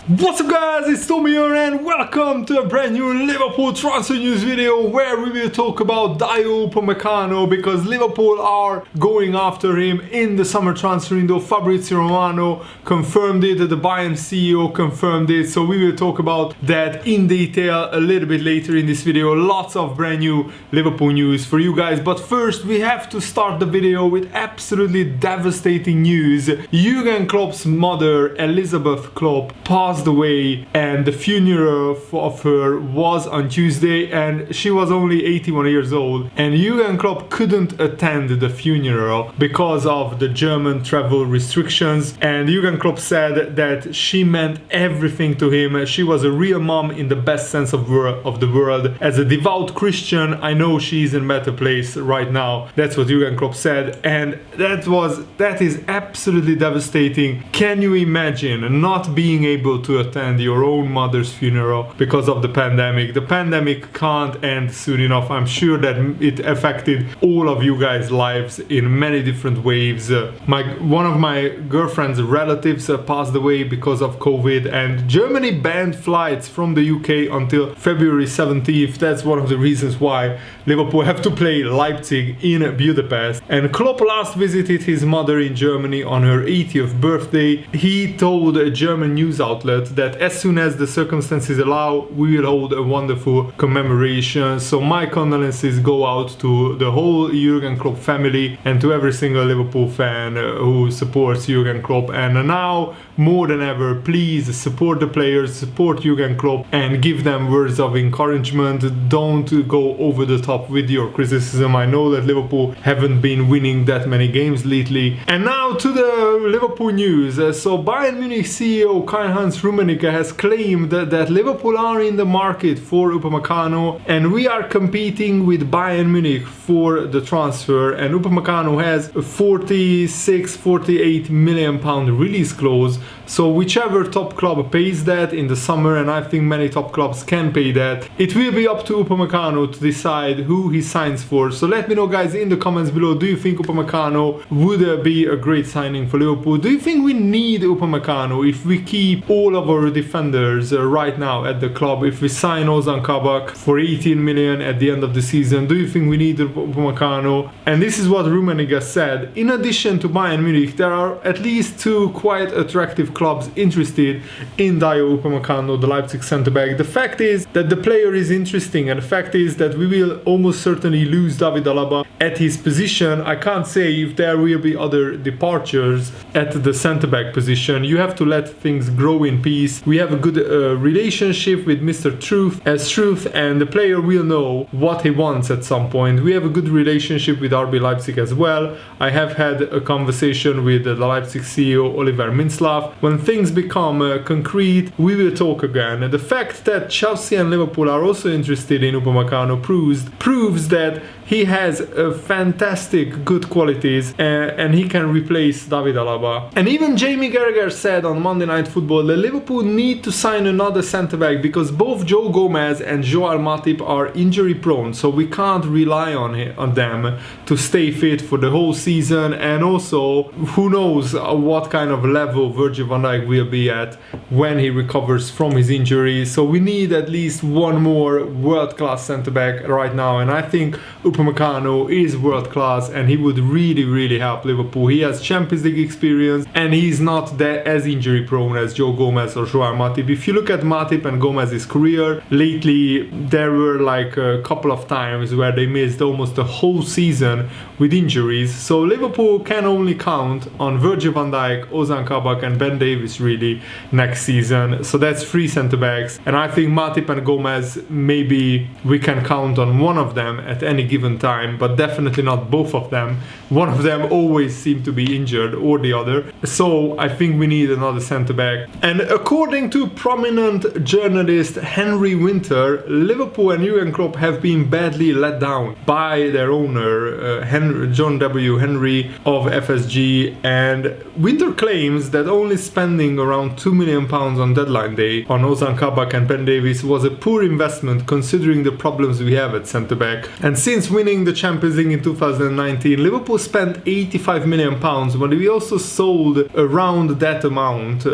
What's up guys, it's Tommy here and welcome to a brand new Liverpool transfer news video where we will talk about Upamecano because Liverpool are going after him in the summer transfer window. Fabrizio Romano confirmed it, the Bayern CEO confirmed it, so we will talk about that in detail a little bit later in this video. Lots of brand new Liverpool news for you guys, but first we have to start the video with absolutely devastating news. Jurgen Klopp's mother, Elizabeth Klopp, passed away and the funeral of her was on Tuesday and she was only 81 years old, and Jurgen Klopp couldn't attend the funeral because of the German travel restrictions, and Jurgen Klopp said that she meant everything to him. She was a real mom in the best sense of the word. As a devout Christian, I know she's in a better place right now. That's what Jurgen Klopp said, and that is absolutely devastating. Can you imagine not being able to attend your own mother's funeral because of the pandemic? The pandemic can't end soon enough. I'm sure that it affected all of you guys' lives in many different waves. One of my girlfriend's relatives passed away because of COVID, and Germany banned flights from the UK until February 17th. That's one of the reasons why Liverpool have to play Leipzig in Budapest. And Klopp last visited his mother in Germany on her 80th birthday. He told a German news outlet that as soon as the circumstances allow, we will hold a wonderful commemoration. So my condolences go out to the whole Jurgen Klopp family and to every single Liverpool fan who supports Jurgen Klopp. And now more than ever, please support the players, support Jurgen Klopp and give them words of encouragement. Don't go over the top with your criticism. I know that Liverpool haven't been winning that many games lately. And now to the Liverpool news. So Bayern Munich CEO Karl-Heinz Rummenigge has claimed that Liverpool are in the market for Upamecano and we are competing with Bayern Munich for the transfer, and Upamecano has a 48 million pound release clause. So whichever top club pays that in the summer, and I think many top clubs can pay that, it will be up to Upamecano to decide who he signs for. So let me know guys in the comments below, do you think Upamecano would be a great signing for Liverpool? Do you think we need Upamecano if we keep all of our defenders right now at the club? If we sign Ozan Kabak for 18 million at the end of the season, do you think we need Upamecano? And this is what Rummenigge said. In addition to Bayern Munich, there are at least two quite attractive clubs interested in Upamecano, the Leipzig centre-back. The fact is that the player is interesting, and the fact is that we will almost certainly lose David Alaba at his position. I can't say if there will be other departures at the centre-back position. You have to let things grow in peace. We have a good relationship with Mr. Truth, and the player will know what he wants at some point. We have a good relationship with RB Leipzig as well. I have had a conversation with the Leipzig CEO Oliver Mintzlaff. When things become concrete, we will talk again. The fact that Chelsea and Liverpool are also interested in Upamecano proves that he has fantastic good qualities and he can replace David Alaba. And even Jamie Carragher said on Monday Night Football that Liverpool need to sign another centre-back because both Joe Gomez and Joel Matip are injury prone, so we can't rely on them to stay fit for the whole season. And also, who knows what kind of level Virgil van Dijk will be at when he recovers from his injury. So we need at least one more world-class centre-back right now, and I think Upamecano is world class and he would really help Liverpool. He has Champions League experience and he's not that as injury prone as Joe Gomez or Joao Matip. If you look at Matip and Gomez's career lately, there were like a couple of times where they missed almost the whole season with injuries. So Liverpool can only count on Virgil van Dijk, Ozan Kabak and Ben Davies really next season. So that's three centre backs, and I think Matip and Gomez, maybe we can count on one of them at any given time, but definitely not both of them. One of them always seems to be injured, or the other. So I think we need another centre back. And according to prominent journalist Henry Winter, Liverpool and Jurgen Klopp have been badly let down by their owner John W. Henry of FSG, and Winter claims that only spending around £2 million on deadline day on Ozan Kabak and Ben Davies was a poor investment considering the problems we have at centre-back. And since winning the Champions League in 2019, Liverpool spent £85 million, but we also sold around that amount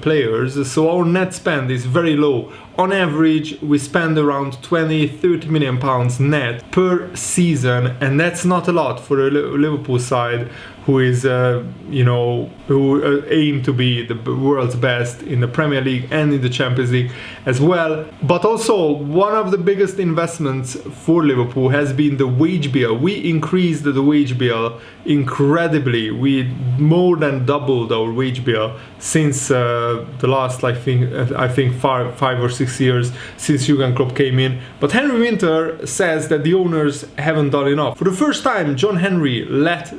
players, so our net spend is very low. On average, we spend around 20-30 million pounds net per season, and that's not a lot for a Liverpool side who is, who aim to be the world's best in the Premier League and in the Champions League as well. But also, one of the biggest investments for Liverpool has been the wage bill. We increased the wage bill incredibly. We more than doubled our wage bill since the last, I think 5 or 6 years since Jurgen Klopp came in. But Henry Winter says that the owners haven't done enough. For the first time, John Henry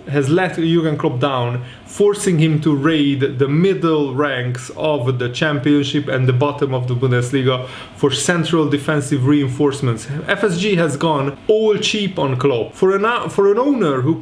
has let Jurgen Klopp down, forcing him to raid the middle ranks of the Championship and the bottom of the Bundesliga for central defensive reinforcements. FSG has gone all cheap on Klopp. For an owner who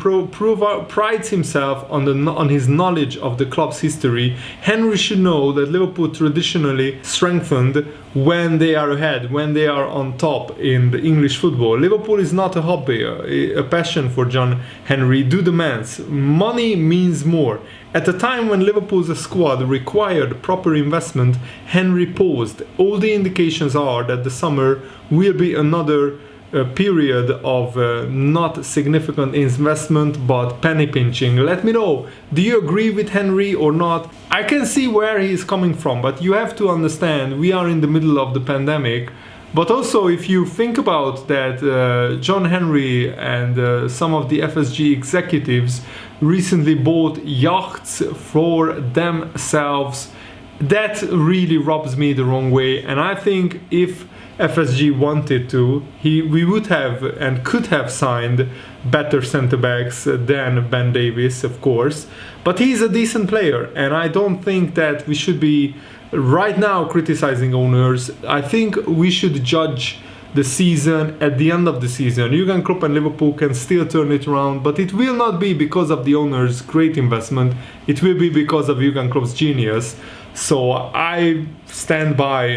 prides himself on his knowledge of the club's history, Henry should know that Liverpool traditionally strengthened when they are ahead, when they are on top in the English football. Liverpool is not a hobby, a passion for John Henry. Do the maths. Money means more. At a time when Liverpool's squad required proper investment, Henry paused. All the indications are that the summer will be another period of not significant investment but penny pinching. Let me know, do you agree with Henry or not? I can see where he is coming from, but you have to understand we are in the middle of the pandemic. But also, if you think about that, John Henry and some of the FSG executives recently bought yachts for themselves. That really rubs me the wrong way, and I think if FSG wanted to, we would have and could have signed better centre-backs than Ben Davies, of course. But he's a decent player, and I don't think that we should be right now criticizing owners. I think we should judge the season at the end of the season. Jurgen Klopp and Liverpool can still turn it around, but it will not be because of the owner's great investment. It will be because of Jurgen Klopp's genius. So I stand by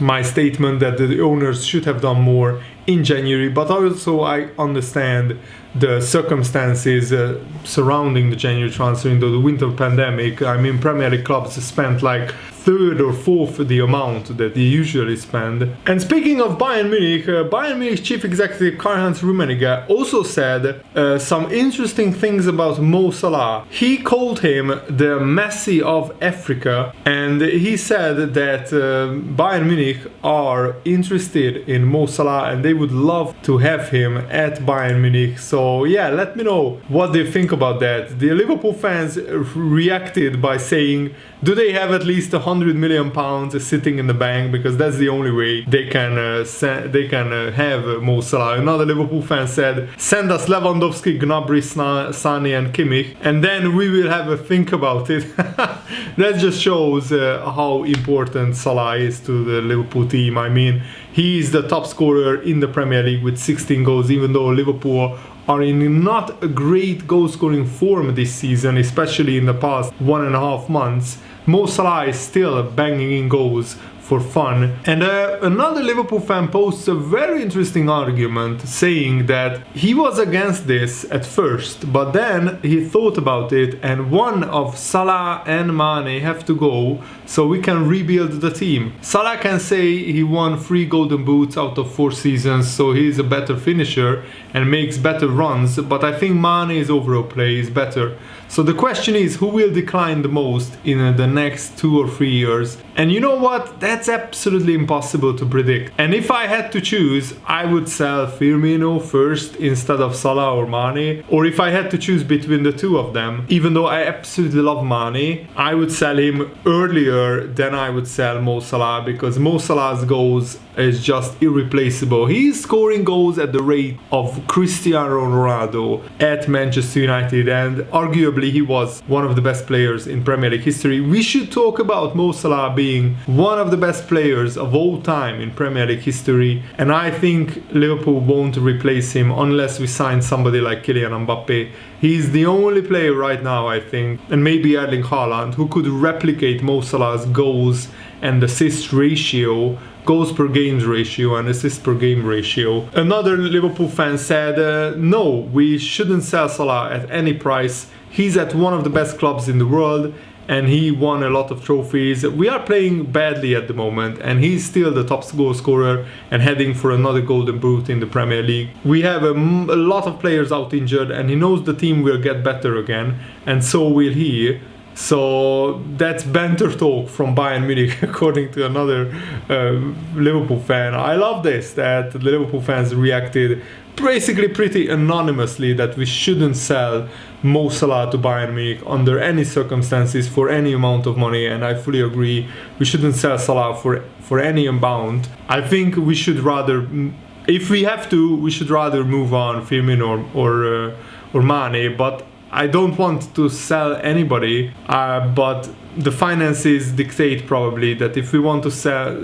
my statement that the owners should have done more in January, but also I understand the circumstances surrounding the January transfer into the winter pandemic. I mean, Premier League clubs spent like third or fourth the amount that they usually spend. And speaking of Bayern Munich chief executive Karl-Heinz Rummenigge also said some interesting things about Mo Salah. He called him the Messi of Africa, and he said that Bayern Munich are interested in Mo Salah and they would love to have him at Bayern Munich. So yeah, let me know what they think about that. The Liverpool fans reacted by saying, do they have at least £100 million sitting in the bank, because that's the only way they can have Mo Salah. Another Liverpool fan said, send us Lewandowski, Gnabry, Sane and Kimmich, and then we will have a think about it. That just shows how important Salah is to the Liverpool team. I mean, he is the top scorer in the Premier League with 16 goals, even though Liverpool are in not a great goal-scoring form this season, especially in the past 1.5 months. Mo Salah is still banging in goals for fun. And another Liverpool fan posts a very interesting argument, saying that he was against this at first, but then he thought about it, and one of Salah and Mane have to go so we can rebuild the team. Salah can say he won 3 golden boots out of 4 seasons, so he's a better finisher and makes better runs, but I think Mane is overall play is better. So the question is, who will decline the most in the next 2 or 3 years? And you know what? That's absolutely impossible to predict. And if I had to choose, I would sell Firmino first instead of Salah or Mane. Or if I had to choose between the two of them, even though I absolutely love Mane, I would sell him earlier than I would sell Mo Salah, because Mo Salah's goals is just irreplaceable. He's scoring goals at the rate of Cristiano Ronaldo at Manchester United, and arguably he was one of the best players in Premier League history. We should talk about Mo Salah being one of the best players of all time in Premier League history, and I think Liverpool won't replace him unless we sign somebody like Kylian Mbappe. He's the only player right now, I think, and maybe Erling Haaland, who could replicate Mo Salah's goals and assist ratio, goals per games ratio and assist per game ratio. Another Liverpool fan said, no, we shouldn't sell Salah at any price. He's at one of the best clubs in the world and he won a lot of trophies. We are playing badly at the moment and he's still the top goal scorer and heading for another golden boot in the Premier League. We have a lot of players out injured and he knows the team will get better again, and so will he. So that's banter talk from Bayern Munich, according to another Liverpool fan. I love this, that the Liverpool fans reacted basically pretty anonymously that we shouldn't sell Mo Salah to Bayern Munich under any circumstances for any amount of money, and I fully agree. We shouldn't sell Salah for any amount. I think we should rather, if we have to, we should rather move on Firmino or Mane, but I don't want to sell anybody, but the finances dictate probably that if we want to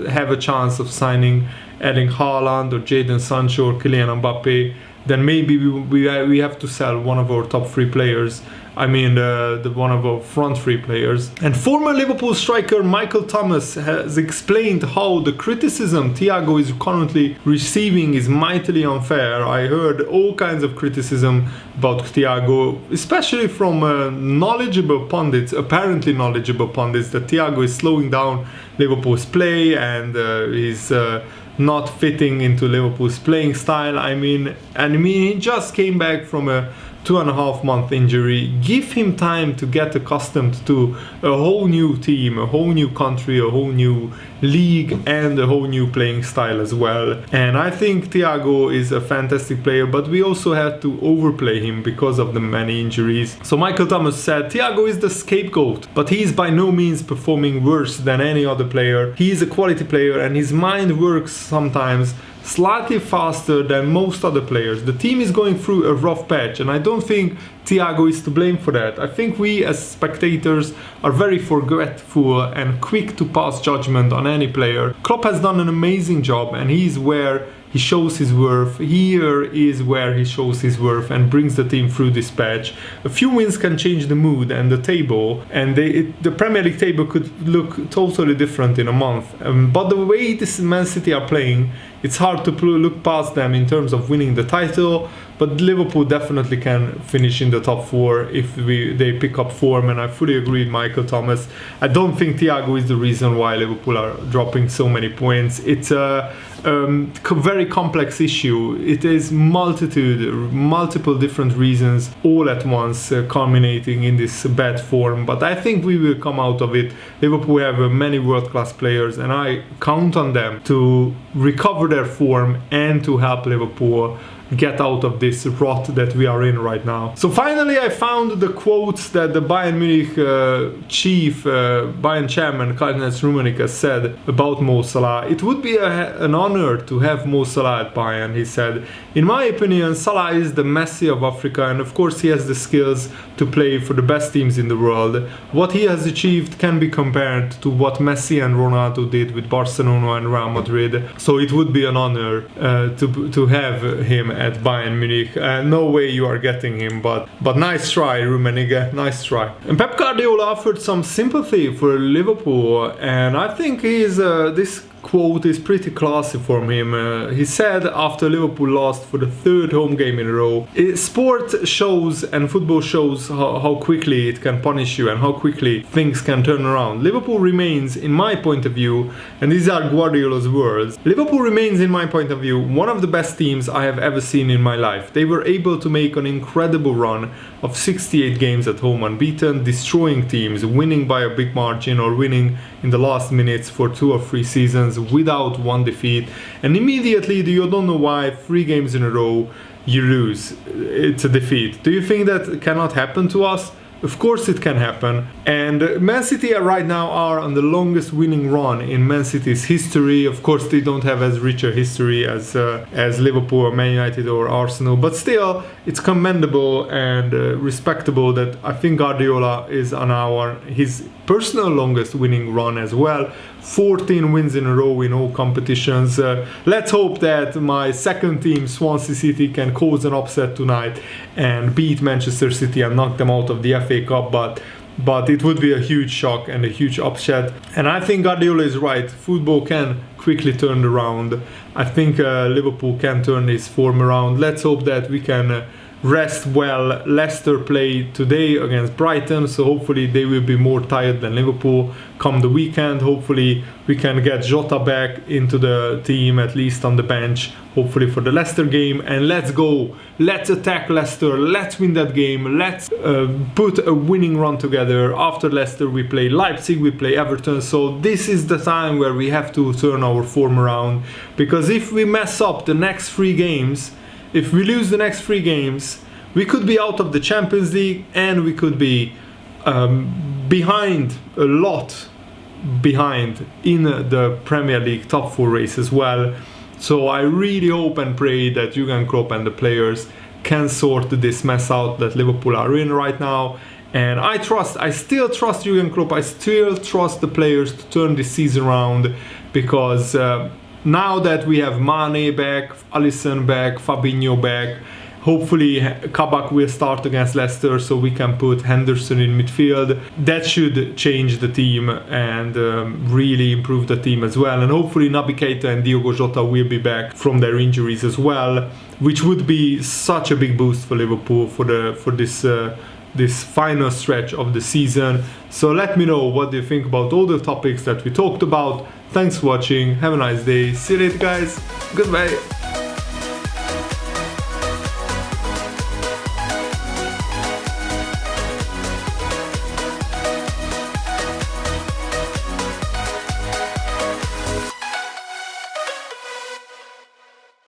have a chance of signing Erling Haaland or Jadon Sancho or Kylian Mbappe, then maybe we have to sell one of our top 3 players. I mean, the one of our front 3 players. And former Liverpool striker Michael Thomas has explained how the criticism Thiago is currently receiving is mightily unfair. I heard all kinds of criticism about Thiago, especially from knowledgeable pundits, apparently knowledgeable pundits, that Thiago is slowing down Liverpool's play and he's not fitting into Liverpool's playing style. I mean, he just came back from a 2.5-month injury. Give him time to get accustomed to a whole new team, a whole new country, a whole new league, and a whole new playing style as well. And I think Thiago is a fantastic player, but we also had to overplay him because of the many injuries. So Michael Thomas said, Thiago is the scapegoat, but he is by no means performing worse than any other player. He is a quality player and his mind works sometimes slightly faster than most other players. The team is going through a rough patch and I don't think Thiago is to blame for that. I think we as spectators are very forgetful and quick to pass judgment on any player. Klopp has done an amazing job and he's where he shows his worth. Here is where he shows his worth and brings the team through this patch. A few wins can change the mood and the table, and the Premier League table could look totally different in a month. But the way this Man City are playing, it's hard to look past them in terms of winning the title. But Liverpool definitely can finish in the top 4 if they pick up form, and I fully agree with Michael Thomas. I don't think Thiago is the reason why Liverpool are dropping so many points. It's a very complex issue. It is multiple different reasons all at once culminating in this bad form, but I think we will come out of it. Liverpool have many world-class players and I count on them to recover their form and to help Liverpool get out of this rot that we are in right now. So finally I found the quotes that the Bayern Munich Bayern chairman Karl-Heinz Rummenigge said about Mo Salah. It would be an honor to have Mo Salah at Bayern, he said. In my opinion, Salah is the Messi of Africa and of course he has the skills to play for the best teams in the world. What he has achieved can be compared to what Messi and Ronaldo did with Barcelona and Real Madrid. So it would be an honor to have him at Bayern Munich. No way you are getting him, but nice try, Rummenigge, nice try. And Pep Guardiola offered some sympathy for Liverpool, and I think this quote is pretty classy from him. He said after Liverpool lost for the 3rd home game in a row, sport shows and football shows how quickly it can punish you and how quickly things can turn around. Liverpool remains, in my point of view, and these are Guardiola's words, Liverpool remains, in my point of view, one of the best teams I have ever seen in my life. They were able to make an incredible run of 68 games at home unbeaten, destroying teams, winning by a big margin or winning in the last minutes for 2 or 3 seasons without one defeat, and immediately you don't know why 3 games in a row you lose. It's a defeat. Do you think that cannot happen to us? Of course it can happen. And Man City right now are on the longest winning run in Man City's history. Of course they don't have as rich a history as Liverpool or Man United or Arsenal, but still it's commendable and respectable that I think Guardiola is on his personal longest winning run as well. 14 wins in a row in all competitions. Let's hope that my second team, Swansea City, can cause an upset tonight and beat Manchester City and knock them out of the FA Cup, but it would be a huge shock and a huge upset. And I think Guardiola is right. Football can quickly turn around. I think Liverpool can turn this form around. Let's hope that we can rest well. Leicester play today against Brighton, so hopefully they will be more tired than Liverpool come the weekend. Hopefully we can get Jota back into the team, at least on the bench, hopefully for the Leicester game. And let's go, let's attack Leicester, let's win that game, let's put a winning run together. After Leicester we play Leipzig, we play Everton, so this is the time where we have to turn our form around, because if we mess up the next 3 games, if we lose the next 3 games, we could be out of the Champions League, and we could be behind, a lot behind in the Premier League top 4 race as well. So I really hope and pray that Jurgen Klopp and the players can sort this mess out that Liverpool are in right now. And I still trust Jurgen Klopp, I still trust the players to turn this season around, because now that we have Mane back, Alisson back, Fabinho back, hopefully Kabak will start against Leicester, so we can put Henderson in midfield. That should change the team and really improve the team as well. And hopefully Naby Keita and Diogo Jota will be back from their injuries as well, which would be such a big boost for Liverpool for this final stretch of the season. So let me know what you think about all the topics that we talked about. Thanks for watching, have a nice day, see you later guys, goodbye.